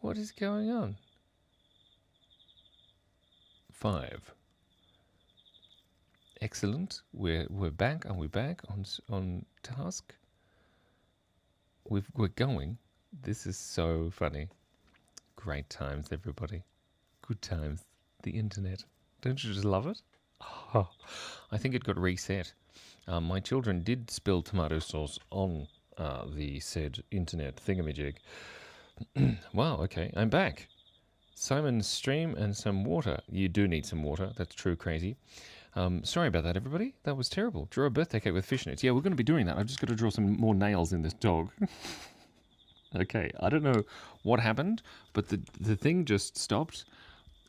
What is going on? 5. Excellent. We're back. Are we back on task? We're going. This is so funny. Great times, everybody. Good times. The internet. Don't you just love it? Oh, I think it got reset. My children did spill tomato sauce on the said internet thingamajig. Wow, okay, I'm back. Simon's stream and some water. You do need some water. That's true, crazy. Sorry about that, everybody. That was terrible. Draw a birthday cake with fishnets. Yeah, we're going to be doing that. I've just got to draw some more nails in this dog. Okay, I don't know what happened, but the thing just stopped.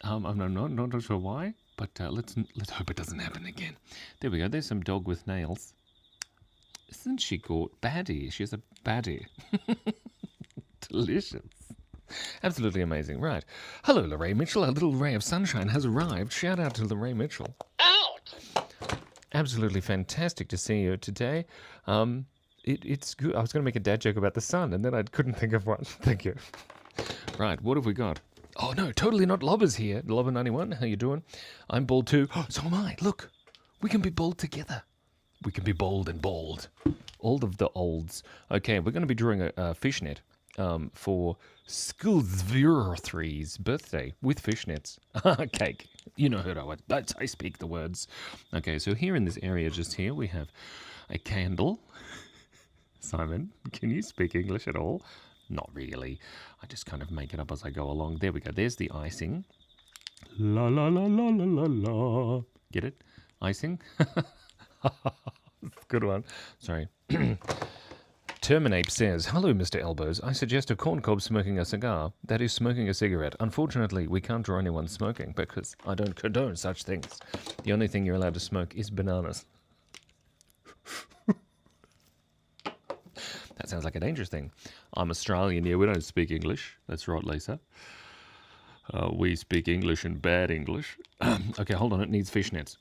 I'm not sure why, but let's hope it doesn't happen again. There we go. There's some dog with nails. Isn't she good? Baddie. She's a baddie. Delicious. Absolutely amazing. Right. Hello, Lorraine Mitchell. A little ray of sunshine has arrived. Shout out to Lorraine Mitchell. Ouch! Absolutely fantastic to see you today. It's good. I was going to make a dad joke about the sun, and then I couldn't think of one. Thank you. Right. What have we got? Oh, no. Totally not Lobber's here. Lobber91, how you doing? I'm bald too. Oh, so am I. Look. We can be bald together. We can be bold and bald. All of the olds. Okay, we're going to be drawing a fishnet for Skulsvirthree's birthday with fishnets. Cake. You know who I speak the words. Okay, so here in this area just here, we have a candle. Simon, can you speak English at all? Not really. I just kind of make it up as I go along. There we go. There's the icing. La la la la la la la. Get it? Icing? Good one. Sorry. Terminape says, hello, Mr. Elbows. I suggest a corn cob smoking a cigar. That is smoking a cigarette. Unfortunately, we can't draw anyone smoking because I don't condone such things. The only thing you're allowed to smoke is bananas. That sounds like a dangerous thing. I'm Australian here. We don't speak English. That's right, Lisa. We speak English and bad English. Okay, hold on. It needs fishnets.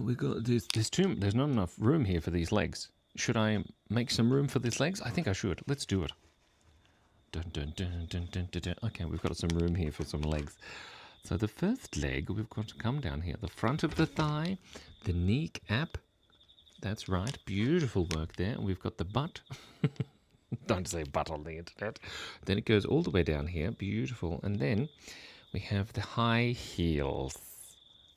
We got there's not enough room here for these legs. Should I make some room for these legs? I think I should. Let's do it. Dun, dun, dun, dun, dun, dun, dun. Okay, we've got some room here for some legs. So the first leg, we've got to come down here. The front of the thigh, the kneecap. That's right. Beautiful work there. And we've got the butt. Don't say butt on the internet. Then it goes all the way down here. Beautiful. And then we have the high heels,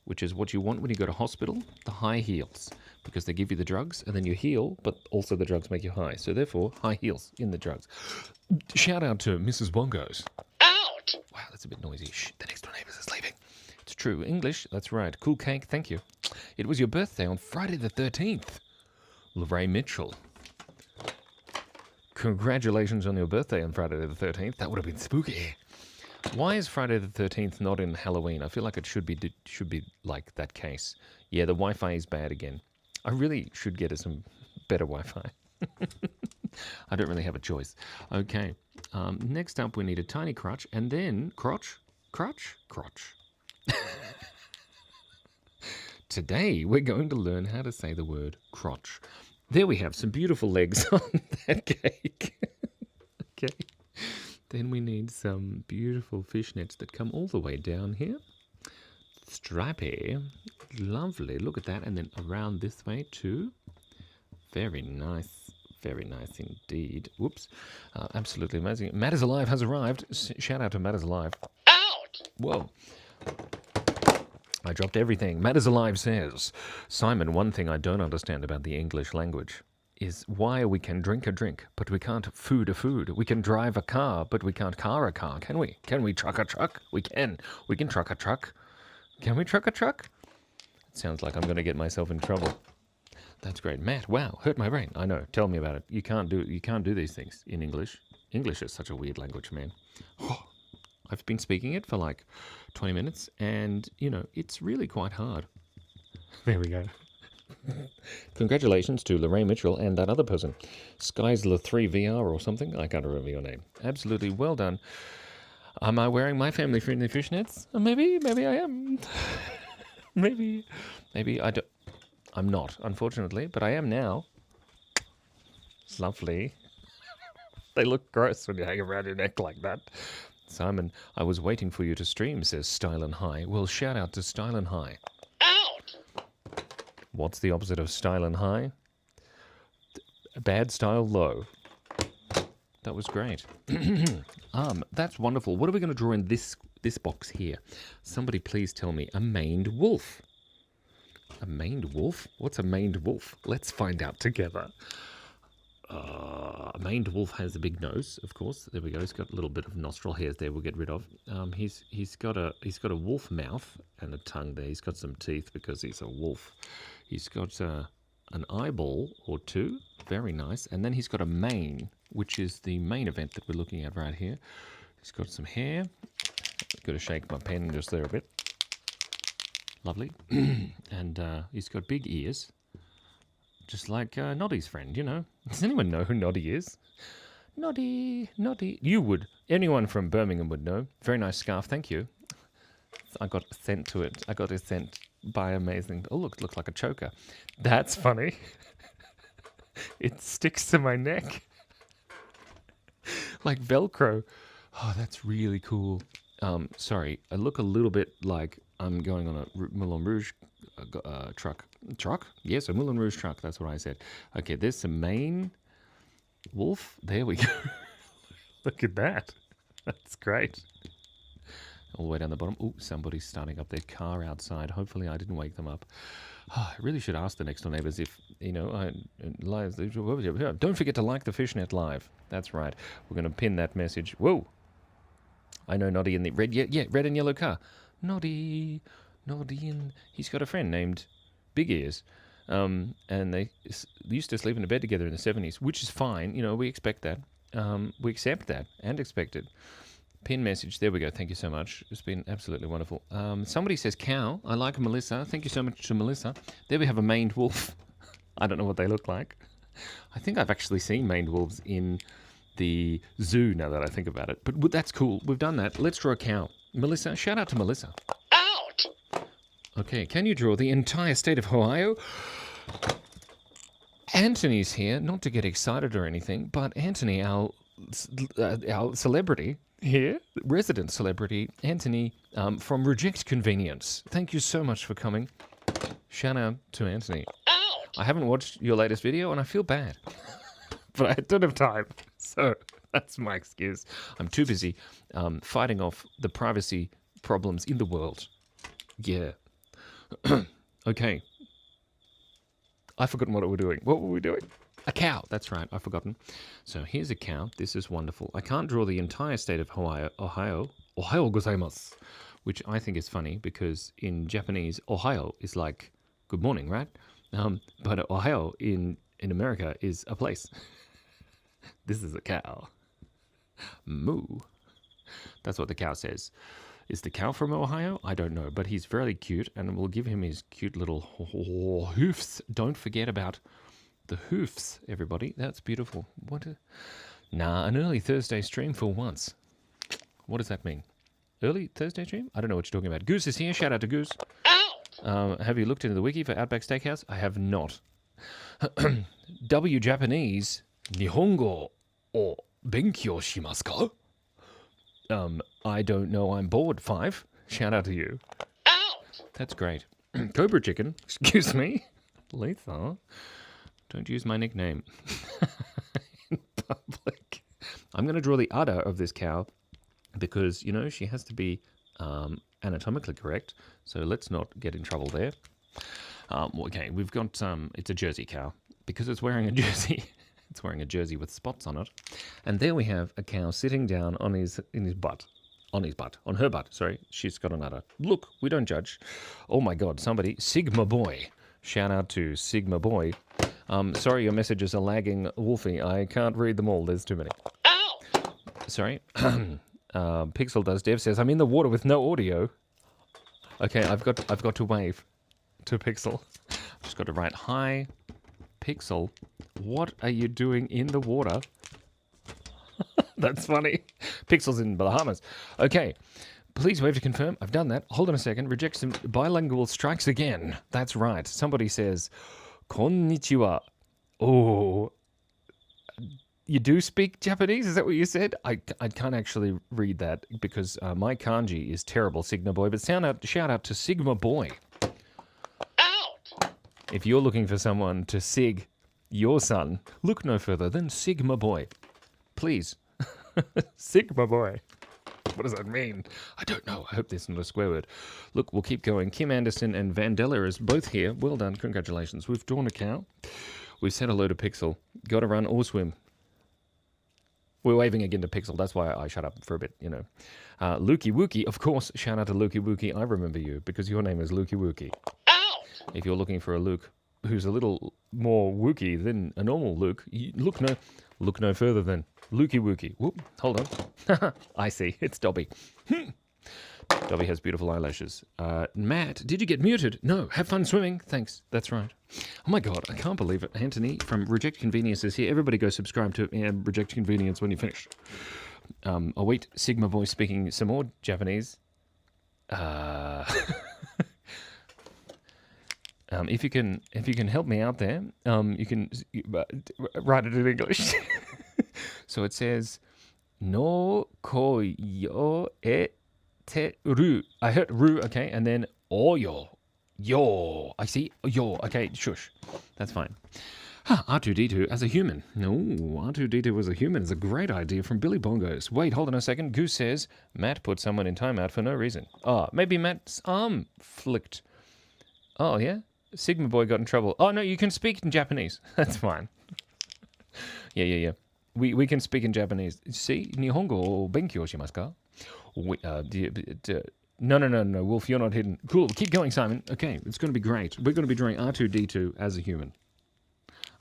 which is what you want when you go to hospital, the high heels, because they give you the drugs and then you heal, but also the drugs make you high. So therefore, high heels in the drugs. Shout out to Mrs. Bongos. Out! Wow, that's a bit noisy. Shh, the next door neighbours is leaving. It's true. English, that's right. Cool cake, thank you. It was your birthday on Friday the 13th. Lorraine Mitchell. Congratulations on your birthday on Friday the 13th. That would have been spooky. Why is Friday the 13th not in Halloween? I feel like it should be like that case. Yeah, the Wi-Fi is bad again. I really should get us some better Wi-Fi. I don't really have a choice. Okay. Next up, we need a tiny crotch and then crotch. Today, we're going to learn how to say the word crotch. There we have some beautiful legs on that cake. Okay. Then we need some beautiful fishnets that come all the way down here. Stripy. Lovely. Look at that. And then around this way too. Very nice. Very nice indeed. Whoops. Absolutely amazing. Matt is Alive has arrived. Shout out to Matt is Alive. Out! Whoa. I dropped everything. Matt is Alive says, Simon, one thing I don't understand about the English language is why we can drink a drink, but we can't food a food. We can drive a car, but we can't car a car, can we? Can we truck a truck? We can. We can truck a truck. Can we truck a truck? It sounds like I'm going to get myself in trouble. That's great. Matt, wow, hurt my brain. I know. Tell me about it. You can't do these things in English. English is such a weird language, man. Oh, I've been speaking it for like 20 minutes, and, you know, it's really quite hard. There we go. Congratulations to Lorraine Mitchell and that other person. Skysler3VR or something. I can't remember your name. Absolutely well done. Am I wearing my family-friendly fishnets? Maybe I am. Maybe I don't. I'm not, unfortunately, but I am now. It's lovely. They look gross when you hang around your neck like that. Simon, I was waiting for you to stream, says Style and High. Well, shout out to Style and High. Out! What's the opposite of Style and High? Bad style low. That was great. That's wonderful. What are we going to draw in this box here? Somebody please tell me. A maned wolf. A maned wolf? What's a maned wolf? Let's find out together. A maned wolf has a big nose, of course. There we go. He's got a little bit of nostril hairs there. We'll get rid of. He's got a wolf mouth and a tongue there. He's got some teeth because he's a wolf. He's got an eyeball or two. Very nice. And then he's got a mane, which is the main event that we're looking at right here. He's got some hair. Got to shake my pen just there a bit. Lovely. And he's got big ears. Just like Noddy's friend, you know. Does anyone know who Noddy is? Noddy. You would. Anyone from Birmingham would know. Very nice scarf, thank you. I got sent to it. I got it sent by amazing... Oh, look, it looks like a choker. That's funny. It sticks to my neck. Like Velcro. Oh, that's really cool. Sorry, I look a little bit like I'm going on a Moulin Rouge truck. Truck? Yes, a Moulin Rouge truck. That's what I said. Okay, there's some Maine wolf. There we go. Look at that. That's great. All the way down the bottom. Oh, somebody's starting up their car outside. Hopefully I didn't wake them up. I really should ask the next door neighbours if, you know, don't forget to like the Fishnet live. That's right. We're going to pin that message. Whoa. I know Noddy in the red, red and yellow car. Noddy, and he's got a friend named Big Ears. And they used to sleep in a bed together in the 70s, which is fine. You know, we expect that. We accept that and expect it. Pin message. There we go. Thank you so much. It's been absolutely wonderful. Somebody says cow. I like Melissa. Thank you so much to Melissa. There we have a maned wolf. I don't know what they look like. I think I've actually seen maned wolves in the zoo now that I think about it. But that's cool. We've done that. Let's draw a cow. Melissa. Shout out to Melissa. Out! Okay. Can you draw the entire state of Ohio? Anthony's here. Not to get excited or anything, but Anthony, our celebrity... Here, resident celebrity, Anthony from Reject Convenience. Thank you so much for coming. Shout out to Anthony. Out! I haven't watched your latest video and I feel bad. But I don't have time. So that's my excuse. I'm too busy fighting off the privacy problems in the world. Yeah. Okay. I've forgotten what we're doing. What were we doing? A cow. That's right. I've forgotten. So here's a cow. This is wonderful. I can't draw the entire state of Ohio gozaimasu, which I think is funny because in Japanese, Ohio is like good morning, right? But Ohio in America is a place. This is a cow. Moo. That's what the cow says. Is the cow from Ohio? I don't know, but he's very cute, and we'll give him his cute little hoofs. Don't forget about the hoofs, everybody. That's beautiful. An early Thursday stream for once. What does that mean? Early Thursday stream? I don't know what you're talking about. Goose is here. Shout out to Goose. Out! Have you looked into the wiki for Outback Steakhouse? I have not. W Japanese Nihongo o benkyou shimasu ka? I don't know. I'm bored. 5. Shout out to you. Out! That's great. Cobra Chicken. Excuse me. Lisa. Don't use my nickname in public. I'm going to draw the udder of this cow because, you know, she has to be anatomically correct. So let's not get in trouble there. Okay, we've got it's a Jersey cow because it's wearing a jersey. It's wearing a jersey with spots on it. And there we have a cow sitting down on his butt. On her butt, sorry. She's got an udder. Look, we don't judge. Oh my God, somebody. Sigma Boy. Shout out to Sigma Boy. Sorry, your messages are lagging, Wolfie. I can't read them all. There's too many. Out! Sorry. Pixel does. Dev says, I'm in the water with no audio. Okay, I've got to wave to Pixel. I've just got to write, hi, Pixel. What are you doing in the water? That's funny. Pixel's in Bahamas. Okay. Please wave to confirm. I've done that. Hold on a second. Reject some bilingual strikes again. That's right. Somebody says, Konnichiwa. Oh, You do speak Japanese? Is that what you said? I can't actually read that because my kanji is terrible, Sigma Boy. But shout out to Sigma Boy. Out. If you're looking for someone to sig your son, look no further than Sigma Boy. Please. Sigma Boy. What does that mean? I don't know. I hope there's not a swear word. Look, we'll keep going. Kim Anderson and Vandella is both here. Well done. Congratulations. We've drawn a cow. We've said hello to Pixel. Got to run or swim. We're waving again to Pixel. That's why I shut up for a bit, you know. Lukey Wookie, of course. Shout out to Lukey Wookie. I remember you because your name is Lukey Wookie. Out. If you're looking for a Luke who's a little more Wookie than a normal Luke, look no further than Lukey Wookie. Whoop, hold on. I see. It's Dobby. Dobby has beautiful eyelashes. Matt, did you get muted? No. Have fun swimming. Thanks. That's right. Oh my God, I can't believe it. Anthony from Reject Convenience is here. Everybody go subscribe to Reject Convenience when you finish. Oh wait, Sigma Boy speaking some more Japanese. If you can help me out there, you can write it in English. So it says, no koyo e te ru. I heard ru, okay, and then oyo. Yo. I see. Yo. Okay, shush. That's fine. R2D2 as a human. No, R2D2 as a human is a great idea from Billy Bongos. Wait, hold on a second. Goose says, Matt put someone in timeout for no reason. Oh, maybe Matt's arm flicked. Oh, yeah? Sigma Boy got in trouble. Oh, no, you can speak in Japanese. That's fine. Yeah. We can speak in Japanese. See, Nihongo o benkyou shimasu ka? No, Wolf, you're not hidden. Cool, keep going, Simon. Okay, it's going to be great. We're going to be drawing R2D2 as a human.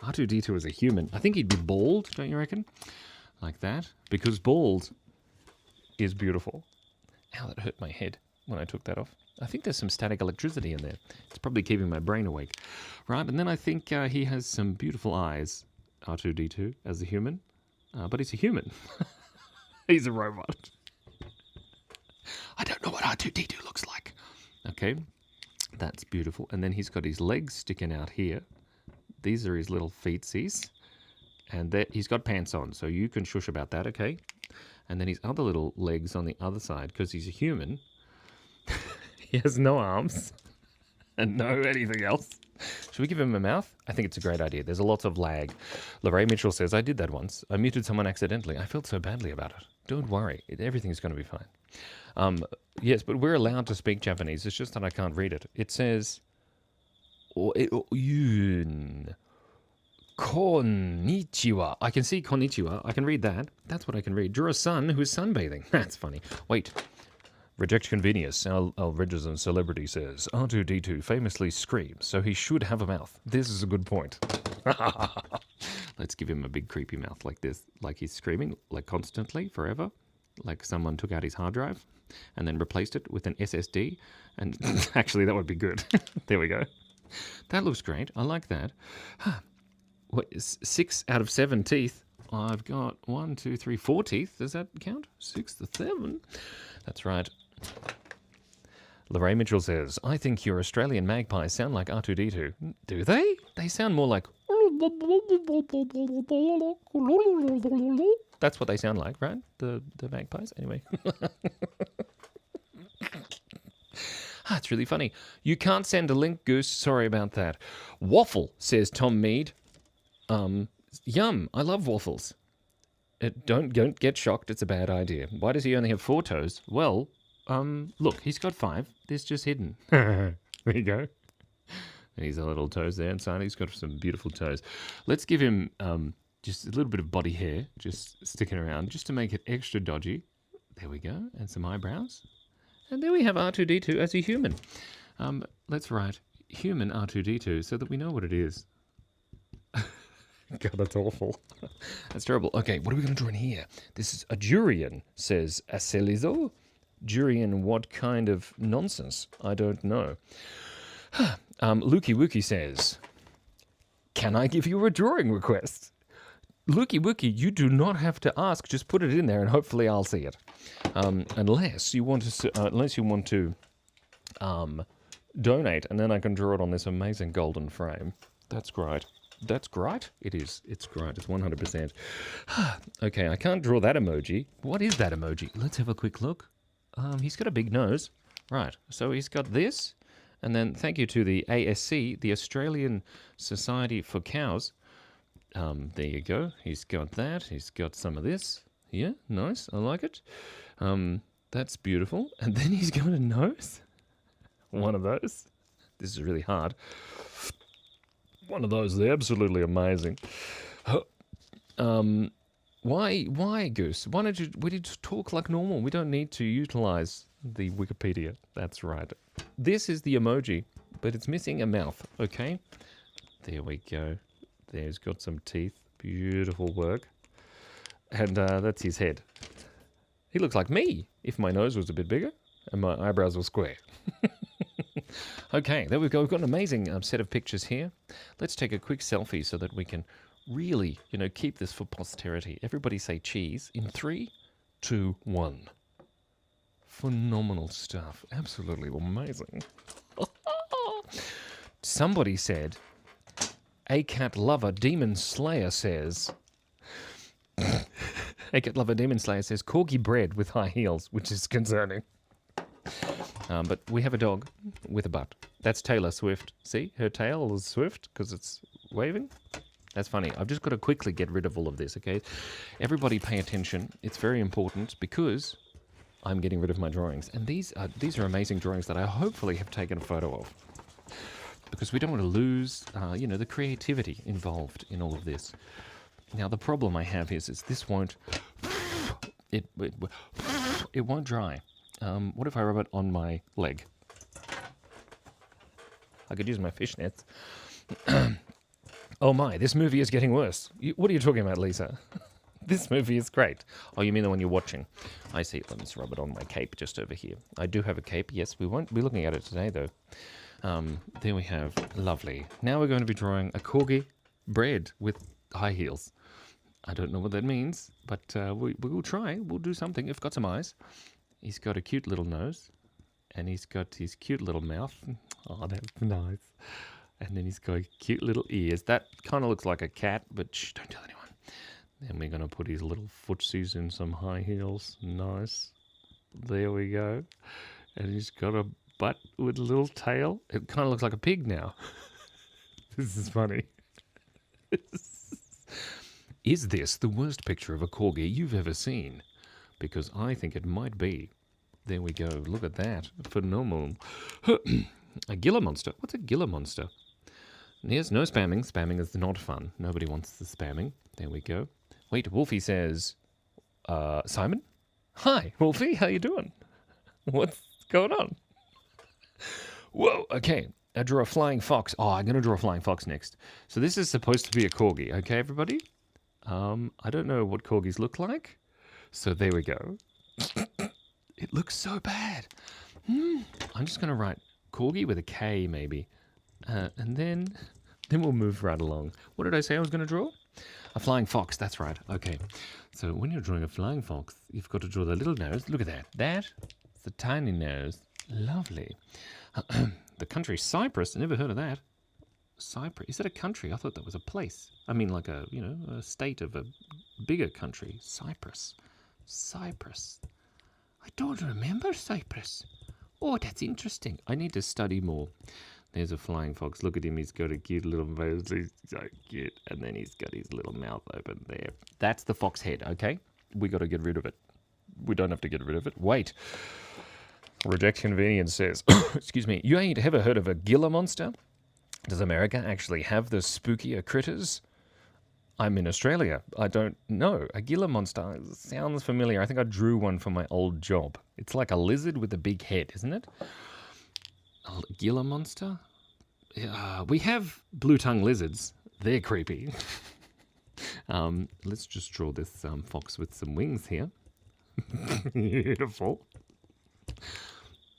R2D2 as a human. I think he'd be bald, don't you reckon? Like that. Because bald is beautiful. Ow, that hurt my head when I took that off. I think there's some static electricity in there. It's probably keeping my brain awake. Right, and then I think he has some beautiful eyes, R2D2, as a human. But he's a human. He's a robot. I don't know what R2D2 looks like. Okay, that's beautiful. And then he's got his legs sticking out here. These are his little feetsies. And he's got pants on, so you can shush about that, okay? And then his other little legs on the other side, because he's a human. He has no arms and no anything else. Should we give him a mouth? I think it's a great idea. There's a lot of lag. Lorraine Mitchell says, I did that once. I muted someone accidentally. I felt so badly about it. Don't worry. Everything's going to be fine. Yes, but we're allowed to speak Japanese. It's just that I can't read it. It says, yun, konnichiwa. I can see konnichiwa. I can read that. That's what I can read. Draw a sun who is sunbathing. That's funny. Wait. Reject Convenience. Outrageous and Celebrity says, R2D2 famously screams, so he should have a mouth. This is a good point. Let's give him a big creepy mouth like this. Like he's screaming, like constantly, forever. Like someone took out his hard drive and then replaced it with an SSD. And actually, that would be good. There we go. That looks great. I like that. What, 6 out of 7 teeth. I've got 1, 2, 3, 4 teeth. Does that count? 6 to 7. That's right. Lorraine Mitchell says, I think your Australian magpies sound like R2D2. Do they? They sound more like... That's what they sound like, right? The magpies? Anyway. It's really funny. You can't send a link, Goose. Sorry about that. Waffle, says Tom Mead. Yum. I love waffles. Don't get shocked. It's a bad idea. Why does he only have 4 toes? Well, look, he's got 5. There's just hidden. There you go. And he's a little toes there inside. He's got some beautiful toes. Let's give him just a little bit of body hair just sticking around just to make it extra dodgy. There we go. And some eyebrows. And there we have R2D2 as a human. Let's write human R2D2 so that we know what it is. God, that's awful. That's terrible. Okay, what are we going to draw in here? This is a durian, says Acelizo. Durian, what kind of nonsense? I don't know. Lukey Wookie says, can I give you a drawing request? Lukey Wookie, you do not have to ask. Just put it in there and hopefully I'll see it. Unless you want to donate, and then I can draw it on this amazing golden frame. That's great. That's great. It is. It's great. It's 100%. Okay, I can't draw that emoji. What is that emoji? Let's have a quick look. He's got a big nose. Right, so he's got this. And then thank you to the ASC, the Australian Society for Cows. There you go. He's got that. He's got some of this. Yeah, nice. I like it. That's beautiful. And then he's got a nose. One of those. This is really hard. One of those is absolutely amazing. Why, Goose? Why don't we just talk like normal? We don't need to utilize the Wikipedia. That's right. This is the emoji, but it's missing a mouth, okay? There we go. There's got some teeth. Beautiful work. And that's his head. He looks like me if my nose was a bit bigger and my eyebrows were square. Okay, there we go. We've got an amazing set of pictures here. Let's take a quick selfie so that we can really, keep this for posterity. Everybody say cheese in 3, 2, 1. Phenomenal stuff. Absolutely amazing. Somebody said, A Cat Lover Demon Slayer says... A Cat Lover Demon Slayer says, Corgi bread with high heels, which is concerning. But we have a dog with a butt. That's Taylor Swift. See, her tail is swift because it's waving. That's funny. I've just got to quickly get rid of all of this, okay? Everybody pay attention. It's very important because I'm getting rid of my drawings. And these are amazing drawings that I hopefully have taken a photo of. Because we don't want to lose, the creativity involved in all of this. Now, the problem I have is this won't... It won't dry. What if I rub it on my leg? I could use my fishnets. Oh my, this movie is getting worse. What are you talking about, Lisa? This movie is great. Oh, you mean the one you're watching? I see. Let me just rub it on my cape just over here. I do have a cape. Yes, we won't be looking at it today, though. There we have. Lovely. Now we're going to be drawing a Corgi bread with high heels. I don't know what that means, but we will try. We'll do something. It's got some eyes. He's got a cute little nose, and he's got his cute little mouth. Oh, that's nice. And then he's got cute little ears. That kind of looks like a cat, but shh, don't tell anyone. Then we're going to put his little footsies in some high heels. Nice. There we go. And he's got a butt with a little tail. It kind of looks like a pig now. This is funny. Is this the worst picture of a corgi you've ever seen? Because I think it might be. There we go. Look at that. Phenomenal. A Gila monster. What's a Gila monster? Yes, no spamming. Spamming is not fun. Nobody wants the spamming. There we go. Wait, Wolfie says, Simon? Hi, Wolfie. How you doing? What's going on? Whoa, okay. I drew a flying fox. Oh, I'm going to draw a flying fox next. So this is supposed to be a corgi. Okay, everybody? I don't know what corgis look like. So there we go. It looks so bad. I'm just going to write corgi with a K, maybe. And then we'll move right along. What did I say I was going to draw? A flying fox, that's right. Okay. So when you're drawing a flying fox, you've got to draw the little nose. Look at that. That's a tiny nose. Lovely. The country Cyprus. I never heard of that. Cyprus. Is that a country? I thought that was a place. I mean, like a state of a bigger country. Cyprus. Cyprus. I don't remember Cyprus. Oh, that's interesting. I need to study more. There's a flying fox. Look at him. He's got a cute little nose. He's so cute. And then he's got his little mouth open there. That's the fox head, okay? We got to get rid of it. We don't have to get rid of it. Wait. Reject Convenience says, excuse me, you ain't ever heard of a Gila monster? Does America actually have the spookier critters? I'm in Australia. I don't know. A Gila monster sounds familiar. I think I drew one for my old job. It's like a lizard with a big head, isn't it? A Gila monster? We have blue-tongue lizards. They're creepy. Let's just draw this fox with some wings here. Beautiful.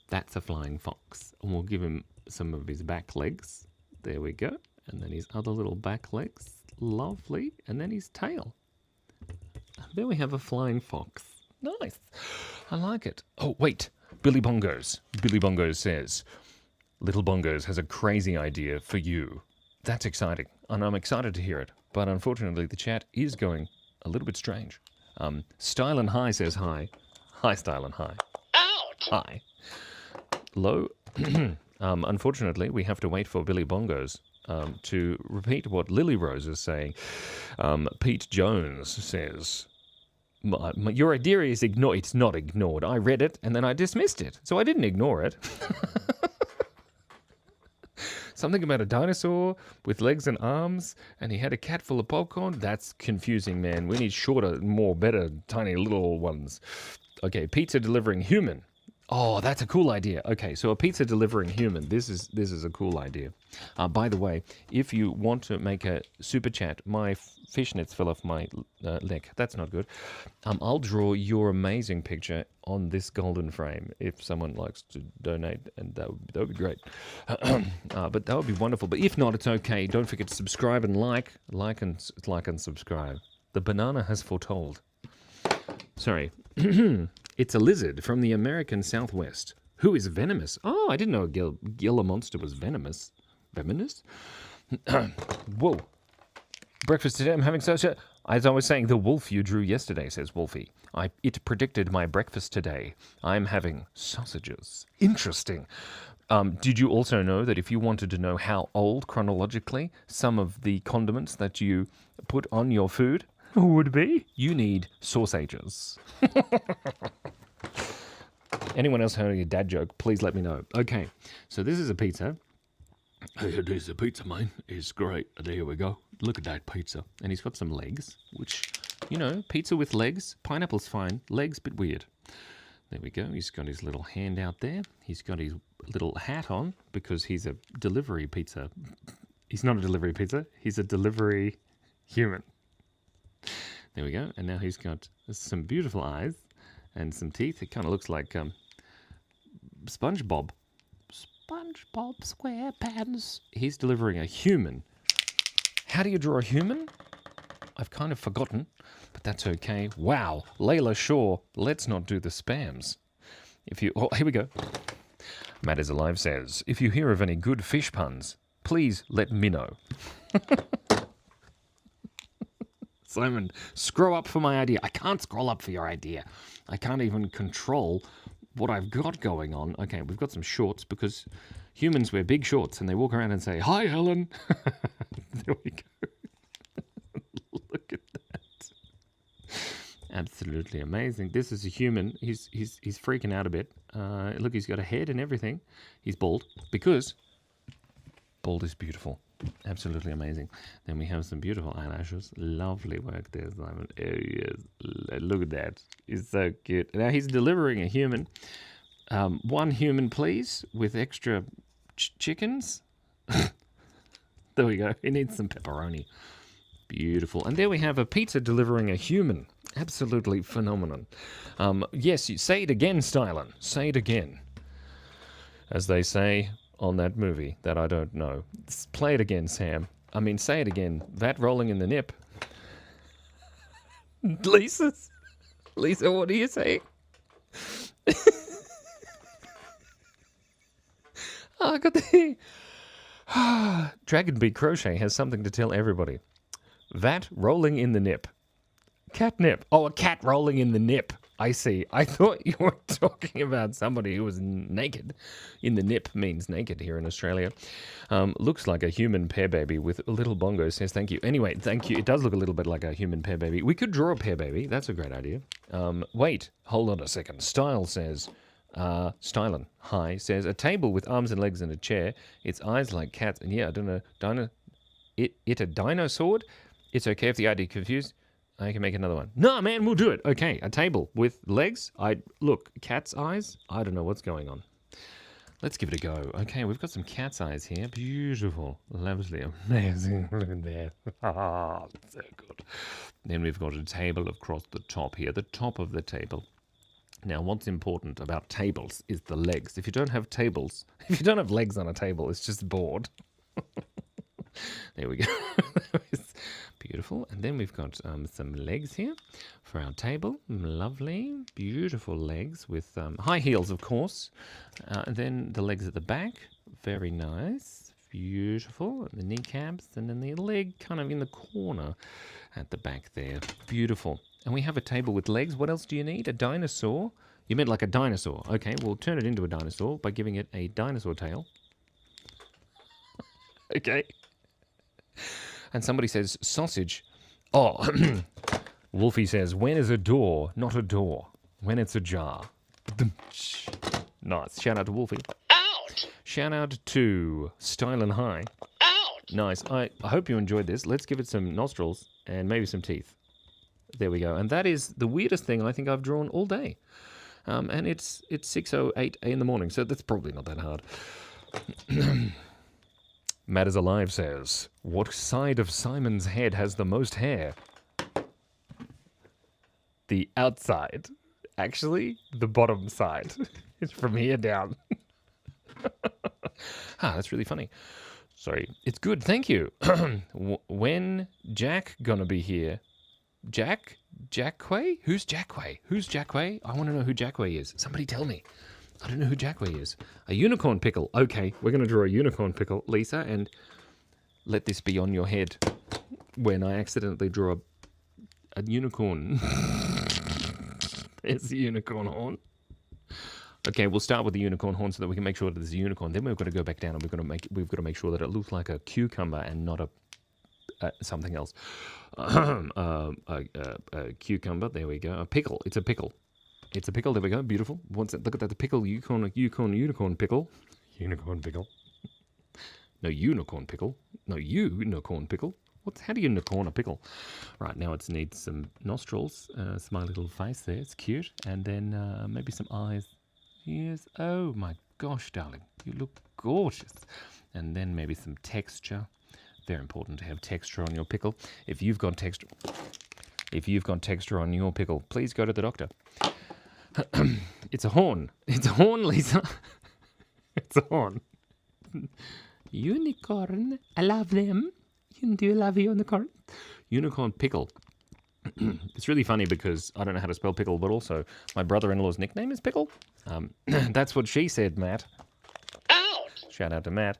That's a flying fox. And we'll give him some of his back legs. There we go. And then his other little back legs. Lovely. And then his tail. And there we have a flying fox. Nice. I like it. Oh, wait. Billy Bongos. Billy Bongos says, Little Bongos has a crazy idea for you. That's exciting, and I'm excited to hear it. But unfortunately, the chat is going a little bit strange. Style and High says hi. Hi, Style and High. Out. Hi. Low. Unfortunately, we have to wait for Billy Bongos to repeat what Lily Rose is saying. Pete Jones says, your idea is ignored. It's not ignored. I read it and then I dismissed it. So I didn't ignore it. Something about a dinosaur with legs and arms, and he had a cat full of popcorn. That's confusing, man. We need shorter, more better, tiny little ones. Okay, pizza delivering human. Oh, that's a cool idea. Okay, so a pizza delivering human. This is a cool idea. By the way, if you want to make a super chat, my fishnets fell off my neck. That's not good. I'll draw your amazing picture on this golden frame if someone likes to donate, and that would be great. But that would be wonderful. But if not, it's okay. Don't forget to subscribe and like and subscribe. The banana has foretold. Sorry. It's a lizard from the American Southwest. Who is venomous? Oh, I didn't know a Gila monster was venomous. Venomous? Whoa. Breakfast today, I'm having such a... As I was saying, the wolf you drew yesterday, says Wolfie. It predicted my breakfast today. I'm having sausages. Interesting. Did you also know that if you wanted to know how old, chronologically, some of the condiments that you put on your food would be, you need sausages. Anyone else heard a dad joke, please let me know. Okay, so this is a pizza. Hey, there's a pizza, mate. It's great. There we go. Look at that pizza. And he's got some legs, which, you know, pizza with legs. Pineapple's fine. Legs, bit weird. There we go. He's got his little hand out there. He's got his little hat on because he's a delivery pizza. He's not a delivery pizza. He's a delivery human. There we go. And now he's got some beautiful eyes and some teeth. It kind of looks like SpongeBob. SpongeBob SquarePants. He's delivering a human. How do you draw a human? I've kind of forgotten, but that's okay. Wow. Layla Shaw, let's not do the spams. Oh, here we go. Matt is Alive says, if you hear of any good fish puns, please let me know. Simon, scroll up for my idea. I can't scroll up for your idea. I can't even control what I've got going on. Okay, we've got some shorts because humans wear big shorts and they walk around and say, hi, Helen. There we go. Look at that. Absolutely amazing. This is a human. He's freaking out a bit. Look, he's got a head and everything. He's bald because bald is beautiful. Absolutely amazing. Then we have some beautiful eyelashes. Lovely work there, Simon. Oh, yes. Look at that. He's so cute. Now he's delivering a human. One human, please, with extra chickens. There we go. He needs some pepperoni. Beautiful. And there we have a pizza delivering a human. Absolutely phenomenon. Yes, say it again, Stylen. Say it again. As they say on that movie that I don't know. Play it again, Sam. I mean, say it again. That rolling in the nip. Lisa, what are you saying? I got the... Dragon Bee Crochet has something to tell everybody. That rolling in the nip. Catnip. Oh, a cat rolling in the nip. I see. I thought you were talking about somebody who was naked. In the nip means naked here in Australia. Looks like a human pear baby with a little bongo says thank you. Anyway, thank you. It does look a little bit like a human pear baby. We could draw a pear baby. That's a great idea. Wait, hold on a second. Style says, Stylen, hi, says a table with arms and legs and a chair. Its eyes like cats. And yeah, I don't know. It a dino sword? It's okay if the idea confused. I can make another one. No, man, we'll do it. Okay, a table with legs. Look, cat's eyes. I don't know what's going on. Let's give it a go. Okay, we've got some cat's eyes here. Beautiful, lovely, amazing. Look at that. Ah, so good. Then we've got a table across the top here, the top of the table. Now, what's important about tables is the legs. If you don't have legs on a table, it's just bored. There we go. Beautiful. And then we've got some legs here for our table. Lovely, beautiful legs with high heels, of course. And then the legs at the back. Very nice. Beautiful. And the kneecaps, and then the leg kind of in the corner at the back there. Beautiful. And we have a table with legs. What else do you need? A dinosaur? You meant like a dinosaur. Okay, we'll turn it into a dinosaur by giving it a dinosaur tail. Okay. And somebody says sausage. Oh, Wolfie says, when is a door not a door? When it's a jar. Nice. Shout out to Wolfie. Out. Shout out to Style and High. Out. Nice. I hope you enjoyed this. Let's give it some nostrils and maybe some teeth. There we go. And that is the weirdest thing I think I've drawn all day. And it's 6:08 in the morning, so that's probably not that hard. Matt is Alive says, what side of Simon's head has the most hair? The outside. Actually, the bottom side. It's from here down. That's really funny. Sorry. It's good, thank you. When Jack gonna be here? Jackway? Who's Jackway? Who's Jackway? I want to know who Jackway is. Somebody tell me. I don't know who Jackway is. A unicorn pickle. Okay, we're going to draw a unicorn pickle, Lisa, and let this be on your head when I accidentally draw a unicorn. There's the unicorn horn. Okay, we'll start with the unicorn horn so that we can make sure that there's a unicorn. Then we've got to go back down and we've got to make sure that it looks like a cucumber and not a something else. A cucumber. There we go. A pickle. It's a pickle. It's a pickle. There we go. Beautiful. Look at that. The pickle. Unicorn pickle. Unicorn pickle. No unicorn pickle. No unicorn pickle. How do you unicorn a pickle? Right, now it needs some nostrils. Smiley little face there. It's cute. And then maybe some eyes. Yes. Oh my gosh, darling. You look gorgeous. And then maybe some texture. Very important to have texture on your pickle. If you've got texture on your pickle, please go to the doctor. It's a horn. It's a horn, Lisa. It's a horn. Unicorn. I love them. Do you love unicorn? Unicorn pickle. It's really funny because I don't know how to spell pickle, but also my brother-in-law's nickname is Pickle. That's what she said, Matt. Out. Shout out to Matt.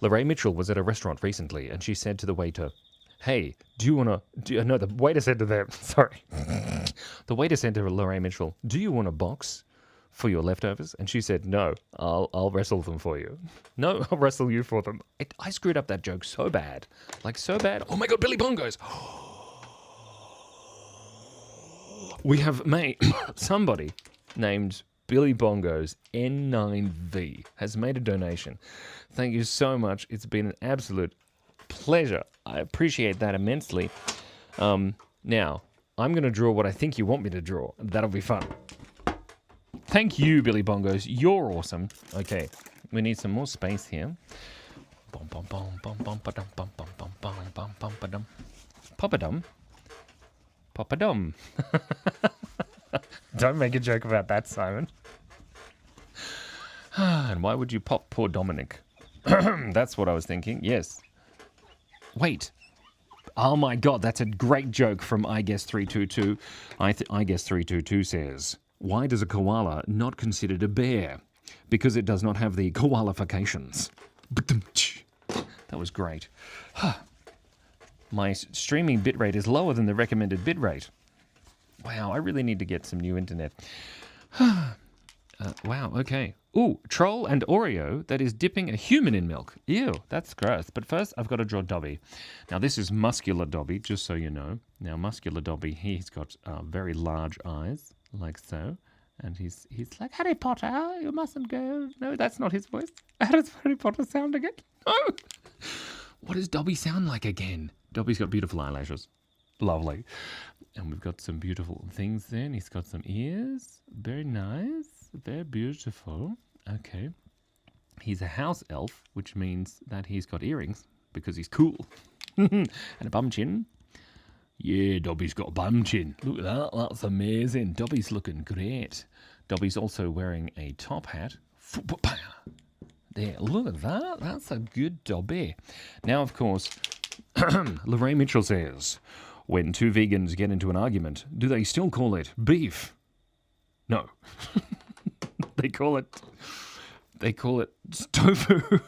Lorraine Mitchell was at a restaurant recently and she said to the waiter, hey, the waiter said to them, sorry. The waiter said to Lorraine Mitchell, do you want a box for your leftovers? And she said, no, I'll wrestle them for you. No, I'll wrestle you for them. I screwed up that joke so bad. Like so bad. Oh my God, Billy Bongos. We have somebody named Billy Bongos N9V has made a donation. Thank you so much. It's been an absolute pleasure. I appreciate that immensely. Now, I'm going to draw what I think you want me to draw. That'll be fun. Thank you, Billy Bongos. You're awesome. Okay, we need some more space here. Pop-a-dum. Pop-a-dum. Don't make a joke about that, Simon. And why would you pop poor Dominic? That's what I was thinking. Yes. Wait. Oh my God, that's a great joke from I Guess 322. I Guess 322 says, why does a koala not considered a bear? Because it does not have the koalifications. That was great. My streaming bitrate is lower than the recommended bitrate. Wow, I really need to get some new internet. Wow, okay. Ooh, Troll and Oreo that is dipping a human in milk. Ew, that's gross. But first, I've got to draw Dobby. Now, this is Muscular Dobby, just so you know. Now, Muscular Dobby, he's got very large eyes, like so. And he's like, Harry Potter, you mustn't go. No, that's not his voice. How does Harry Potter sound again? Oh! What does Dobby sound like again? Dobby's got beautiful eyelashes. Lovely. And we've got some beautiful things there. And he's got some ears. Very nice. Very beautiful. Okay. He's a house elf, which means that he's got earrings because he's cool. And a bum chin. Yeah, Dobby's got a bum chin. Look at that. That's amazing. Dobby's looking great. Dobby's also wearing a top hat. There, look at that. That's a good Dobby. Now, of course, Lorraine Mitchell says, when two vegans get into an argument, do they still call it beef? No. They call it tofu.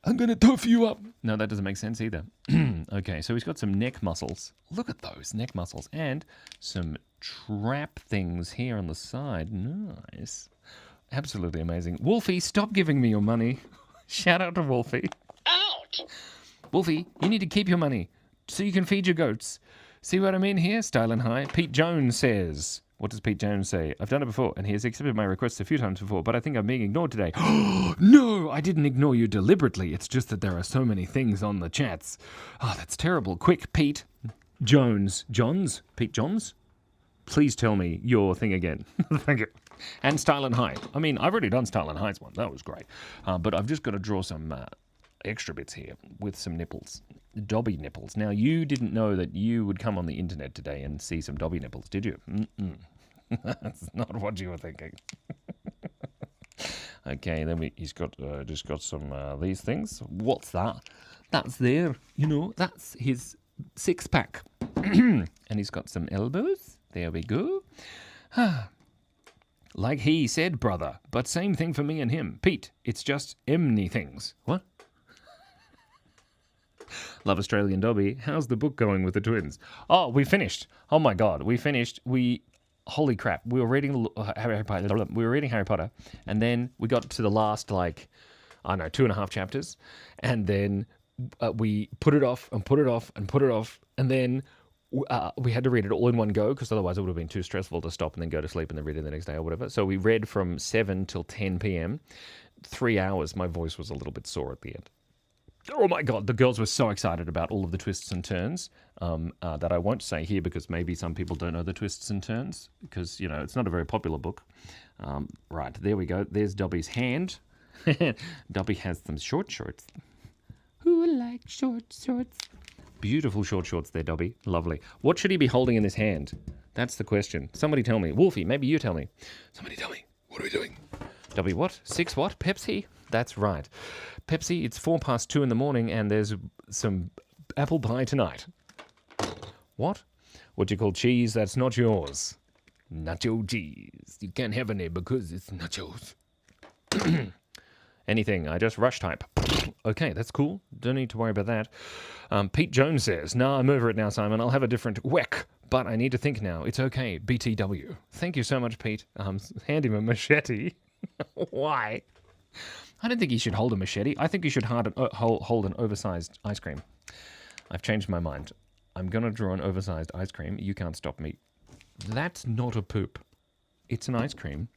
I'm going to tofu you up. No, that doesn't make sense either. Okay, so he's got some neck muscles. Look at those neck muscles. And some trap things here on the side. Nice. Absolutely amazing. Wolfie, stop giving me your money. Shout out to Wolfie. Out. Wolfie, you need to keep your money so you can feed your goats. See what I mean here? Style and high. Pete Jones says... What does Pete Jones say? I've done it before, and he has accepted my requests a few times before, but I think I'm being ignored today. No, I didn't ignore you deliberately. It's just that there are so many things on the chats. Oh, that's terrible. Quick, Pete Jones. Pete Johns? Please tell me your thing again. Thank you. And Style and High. I mean, I've already done Style and High's one. That was great. But I've just got to draw some extra bits here with some nipples. Dobby nipples. Now, you didn't know that you would come on the internet today and see some Dobby nipples, did you? That's not what you were thinking. Okay, then he's got just got some these things. What's that? That's there. That's his six-pack. And he's got some elbows. There we go. Like he said, brother. But same thing for me and him. Pete, it's just emny things. What? Love Australian Dobby. How's the book going with the twins? Oh, we finished. Oh my God, we finished. Holy crap! We were reading Harry Potter, and then we got to the last 2.5 chapters, and then we put it off and put it off and put it off, and then we had to read it all in one go because otherwise it would have been too stressful to stop and then go to sleep and then read it the next day or whatever. So we read from 7 till 10 p.m. 3 hours. My voice was a little bit sore at the end. Oh my God, the girls were so excited about all of the twists and turns that I won't say here because maybe some people don't know the twists and turns because, it's not a very popular book. Right, there we go. There's Dobby's hand. Dobby has some short shorts. Who likes short shorts? Beautiful short shorts there, Dobby. Lovely. What should he be holding in his hand? That's the question. Somebody tell me. Wolfie, maybe you tell me. Somebody tell me. What are we doing? Dobby, what? 6 what? Pepsi? That's right. Pepsi, it's 2:04 in the morning and there's some apple pie tonight. What? What you call cheese that's not yours? Nacho cheese. You can't have any because it's nachos. Anything. I just rush type. Okay, that's cool. Don't need to worry about that. Pete Jones says, "Nah, I'm over it now, Simon. I'll have a different whack. But I need to think now. It's okay. BTW." Thank you so much, Pete. Hand him a machete. Why? I don't think he should hold a machete. I think he should hold an oversized ice cream. I've changed my mind. I'm going to draw an oversized ice cream. You can't stop me. That's not a poop. It's an ice cream.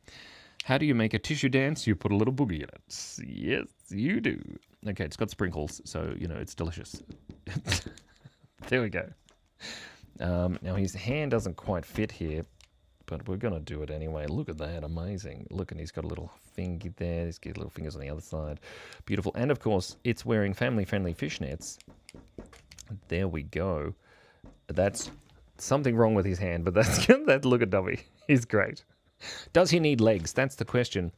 How do you make a tissue dance? You put a little boogie in it. Yes, you do. Okay, it's got sprinkles, so, it's delicious. There we go. Now, his hand doesn't quite fit here, but we're going to do it anyway. Look at that. Amazing. Look, and he's got a little finger there. He's got little fingers on the other side. Beautiful. And, of course, it's wearing family-friendly fishnets. There we go. That's something wrong with his hand, but that's that. Look at Dobby. He's great. Does he need legs? That's the question.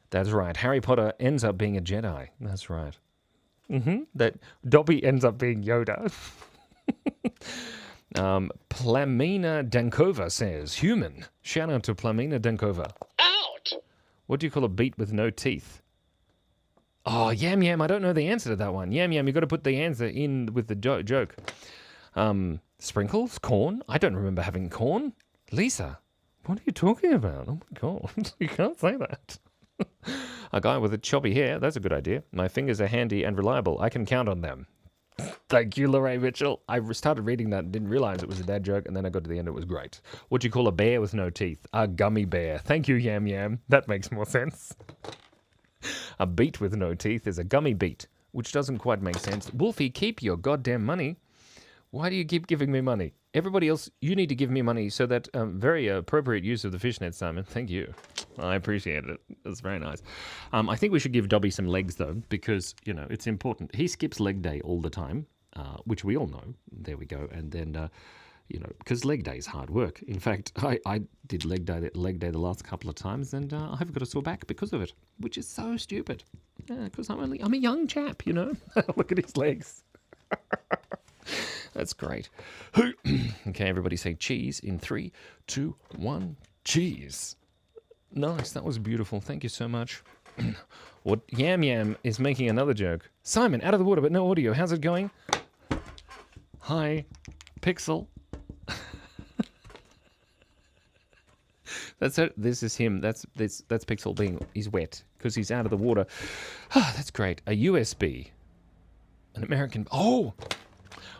That's right. Harry Potter ends up being a Jedi. That's right. That Dobby ends up being Yoda. Plamina Dankova says, human. Shout out to Plamina Dankova. Out. What do you call a beet with no teeth? Oh, Yam Yam, I don't know the answer to that one. Yam Yam, you got to put the answer in with the joke. Sprinkles? Corn? I don't remember having corn. Lisa, what are you talking about? Oh my God, you can't say that. A guy with a choppy hair, that's a good idea. My fingers are handy and reliable. I can count on them. Thank you, Lorraine Mitchell. I started reading that and didn't realize it was a dad joke, and then I got to the end, it was great. What do you call a bear with no teeth? A gummy bear. Thank you, Yam Yam. That makes more sense. A beet with no teeth is a gummy beet, which doesn't quite make sense. Wolfie, keep your goddamn money. Why do you keep giving me money? Everybody else, you need to give me money so that very appropriate use of the fishnet, Simon. Thank you. I appreciate it. It's very nice. I think we should give Dobby some legs, though, because, it's important. He skips leg day all the time, which we all know. There we go. And then, because leg day is hard work. In fact, I did leg day the last couple of times, and I've got a sore back because of it, which is so stupid. Because I'm a young chap, Look at his legs. That's great. Okay, everybody say cheese in 3, 2, 1. Cheese. Nice, that was beautiful. Thank you so much. What Yam Yam is making another joke. Simon, out of the water, but no audio. How's it going? Hi, Pixel. That's it. This is him. That's Pixel being. He's wet because he's out of the water. Ah, that's great. A USB. An American. Oh,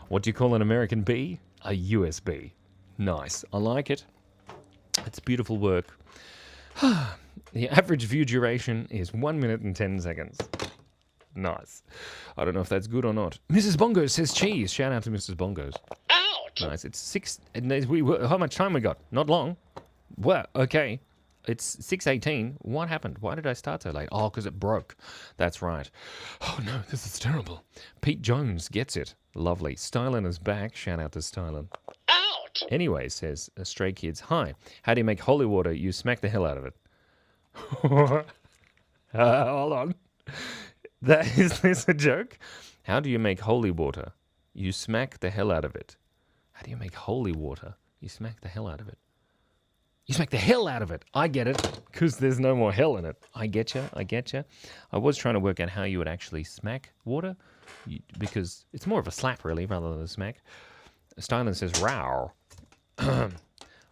what do you call an American bee? A USB. Nice. I like it. It's beautiful work. The average view duration is 1 minute and 10 seconds. Nice. I don't know if that's good or not. Mrs. Bongos says cheese. Shout out to Mrs. Bongos. Out. Nice. It's 6. How much time we got? Not long. Well, okay. It's 6:18. What happened? Why did I start so late? Oh, because it broke. That's right. Oh no, this is terrible. Pete Jones gets it. Lovely. Stylen is back. Shout out to Stylen. Out. Anyway, says Stray Kids. Hi. How do you make holy water? You smack the hell out of it. Hold on. Is this a joke? How do you make holy water? You smack the hell out of it. How do you make holy water? You smack the hell out of it. You smack the hell out of it. I get it, because there's no more hell in it. I get you. I was trying to work out how you would actually smack water, because it's more of a slap, really, rather than a smack. Stylen says, row.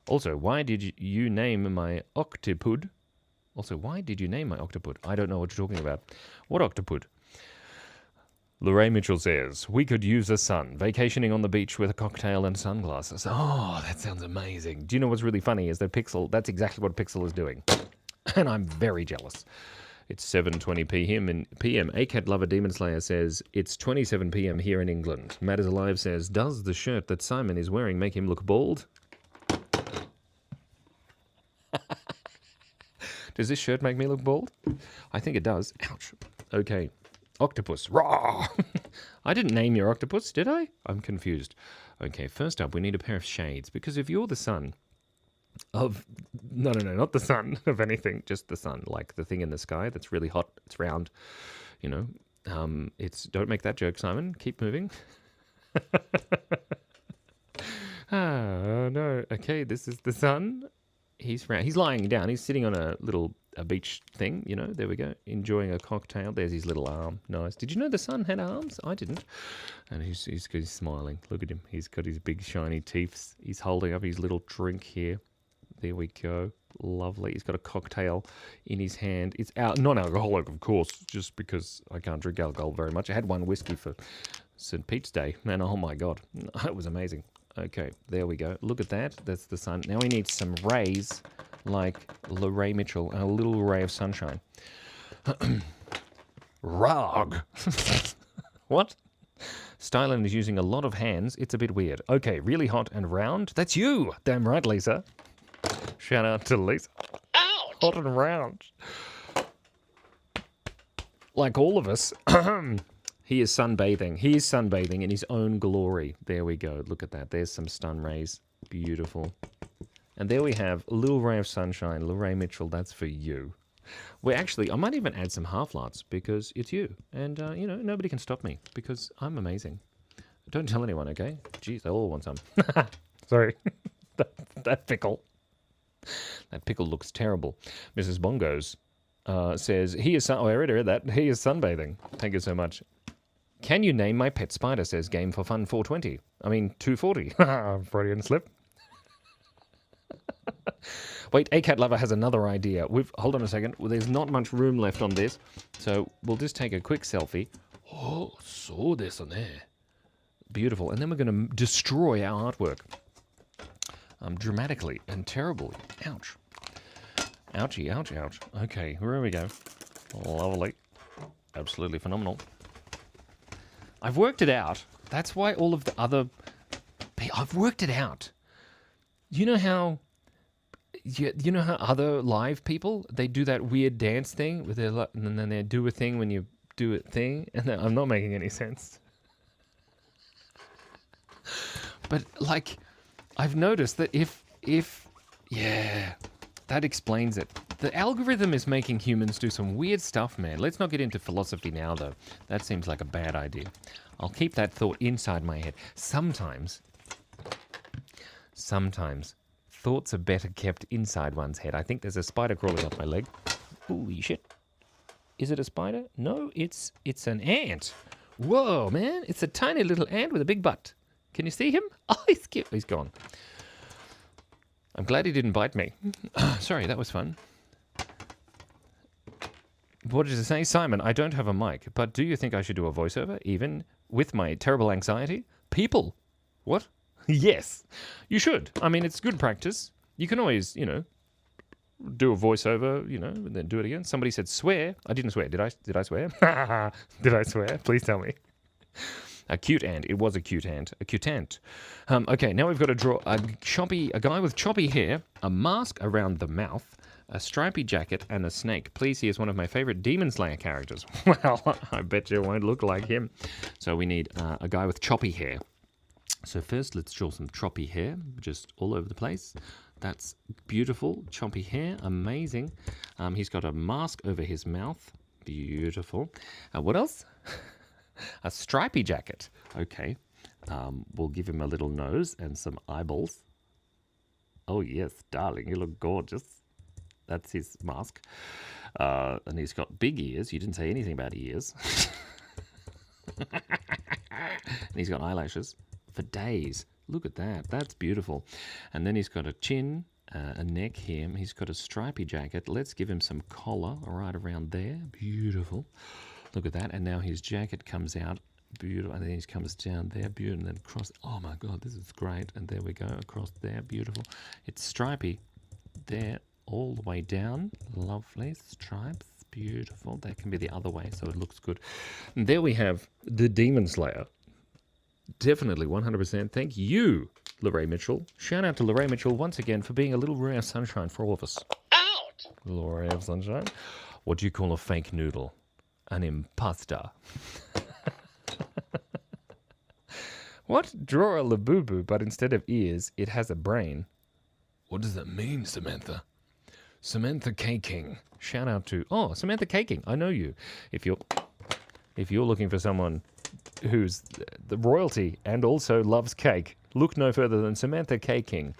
Also, why did you name my octopud? I don't know what you're talking about. What octopud? Lorraine Mitchell says, we could use a sun, vacationing on the beach with a cocktail and sunglasses. Oh, that sounds amazing. Do you know what's really funny is that Pixel, that's exactly what Pixel is doing. And I'm very jealous. It's 7:20 p.m. ACAT Lover Demon Slayer says, it's 27 p.m. here in England. Matt is Alive says, does the shirt that Simon is wearing make him look bald? Does this shirt make me look bald? I think it does. Ouch. Okay. Octopus. Raw! I didn't name your octopus, did I? I'm confused. Okay, first up, we need a pair of shades, because if you're the sun of... No, not the sun of anything, just the sun, like the thing in the sky that's really hot, it's round, you know. It's... Don't make that joke, Simon. Keep moving. No. Okay, this is the sun. He's round. He's lying down. He's sitting on a beach thing, you know. There we go. Enjoying a cocktail. There's his little arm. Nice. Did you know the sun had arms? I didn't. And he's smiling. Look at him. He's got his big shiny teeth. He's holding up his little drink here. There we go. Lovely. He's got a cocktail in his hand. It's non-alcoholic, of course, just because I can't drink alcohol very much. I had one whiskey for St. Pete's Day, and oh my God, it was amazing. Okay, there we go. Look at that. That's the sun. Now we need some rays, like Lorraine Mitchell, and a little ray of sunshine. Rog. What? Stylen is using a lot of hands. It's a bit weird. Okay, really hot and round. That's you. Damn right, Lisa. Shout out to Lisa. Out. Hot and round. Like all of us. He is sunbathing. He is sunbathing in his own glory. There we go. Look at that. There's some sun rays. Beautiful. And there we have a little ray of sunshine. Lorraine Mitchell, that's for you. Well, actually, I might even add some half-lights because it's you. And, you know, nobody can stop me because I'm amazing. Don't tell anyone, okay? Jeez, they all want some. Sorry. that pickle. That pickle looks terrible. Mrs. Bongos says, I already read that. He is sunbathing. Thank you so much. Can you name my pet spider, says Game for Fun 420. I mean, 240. Freudian slip. Wait, ACAT Lover has another idea. Hold on a second. Well, there's not much room left on this, so we'll just take a quick selfie. Oh, so this and there. Beautiful. And then we're going to destroy our artwork. Dramatically and terribly. Ouch. Ouchie, ouch, ouch. Okay, here we go. Lovely. Absolutely phenomenal. I've worked it out. That's why all of the other... I've worked it out. You know how other live people, they do that weird dance thing with their... And then they do a thing when you do a thing. And then, I'm not making any sense. But, like, I've noticed that if... Yeah, that explains it. The algorithm is making humans do some weird stuff, man. Let's not get into philosophy now, though. That seems like a bad idea. I'll keep that thought inside my head. Sometimes thoughts are better kept inside one's head. I think there's a spider crawling up my leg. Holy shit. Is it a spider? No, it's an ant. Whoa, man. It's a tiny little ant with a big butt. Can you see him? Oh, he's cute. He's gone. I'm glad he didn't bite me. Sorry, that was fun. What did it say? Simon, I don't have a mic, but do you think I should do a voiceover, even with my terrible anxiety? People. What? Yes. You should. I mean, it's good practice. You can always, do a voiceover, and then do it again. Somebody said swear. I didn't swear. Did I swear? Did I swear? Please tell me. A cute ant. It was a cute ant. A cute ant. Okay, now we've got to draw a guy with choppy hair, a mask around the mouth, a stripy jacket, and a snake. Please, he is one of my favorite Demon Slayer characters. Well, I bet you it won't look like him. So we need a guy with choppy hair. So first, let's draw some choppy hair, just all over the place. That's beautiful. Choppy hair, amazing. He's got a mask over his mouth. Beautiful. What else? A stripy jacket. Okay. We'll give him a little nose and some eyeballs. Oh, yes, darling, you look gorgeous. That's his mask. And he's got big ears. You didn't say anything about ears. And he's got eyelashes for days. Look at that. That's beautiful. And then he's got a chin, a neck here. He's got a stripy jacket. Let's give him some collar right around there. Beautiful. Look at that. And now his jacket comes out. Beautiful. And then he comes down there. Beautiful. And then across. Oh, my God. This is great. And there we go. Across there. Beautiful. It's stripy there all the way down. Lovely. Stripes. Beautiful. That can be the other way, so it looks good. And there we have the Demon Slayer. Definitely 100%. Thank you, Lorraine Mitchell. Shout out to Lorraine Mitchell once again for being a little ray of sunshine for all of us. Out! A little ray of sunshine. What do you call a fake noodle? An imposter. What? Draw a labubu, but instead of ears, it has a brain. What does that mean, Samantha? Samantha K-King. Shout out to... Oh, Samantha K-King. I know you. If you're looking for someone who's the royalty and also loves cake, look no further than Samantha K-King.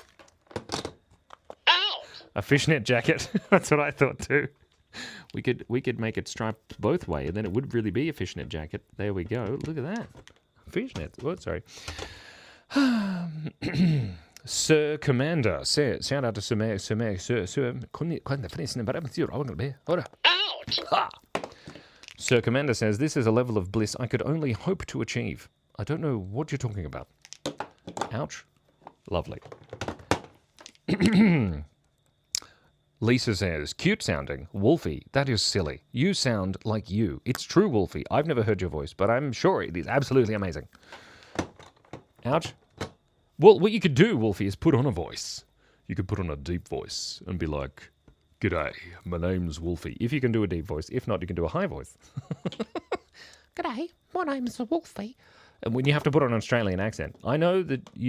Out! A fishnet jacket. That's what I thought too. We could make it striped both way, and then it would really be a fishnet jacket. There we go. Look at that. Fishnet. Oh, sorry. Sir Commander says, shout out to Sir. Out! Ha! Sir Commander says, this is a level of bliss I could only hope to achieve. I don't know what you're talking about. Ouch. Lovely. Lisa says, cute sounding. Wolfie, that is silly. You sound like you. It's true, Wolfie. I've never heard your voice, but I'm sure it is absolutely amazing. Ouch. Well, what you could do, Wolfie, is put on a voice. You could put on a deep voice and be like, g'day, my name's Wolfie. If you can do a deep voice. If not, you can do a high voice. G'day, my name's Wolfie. And when you have to put on an Australian accent. I know that you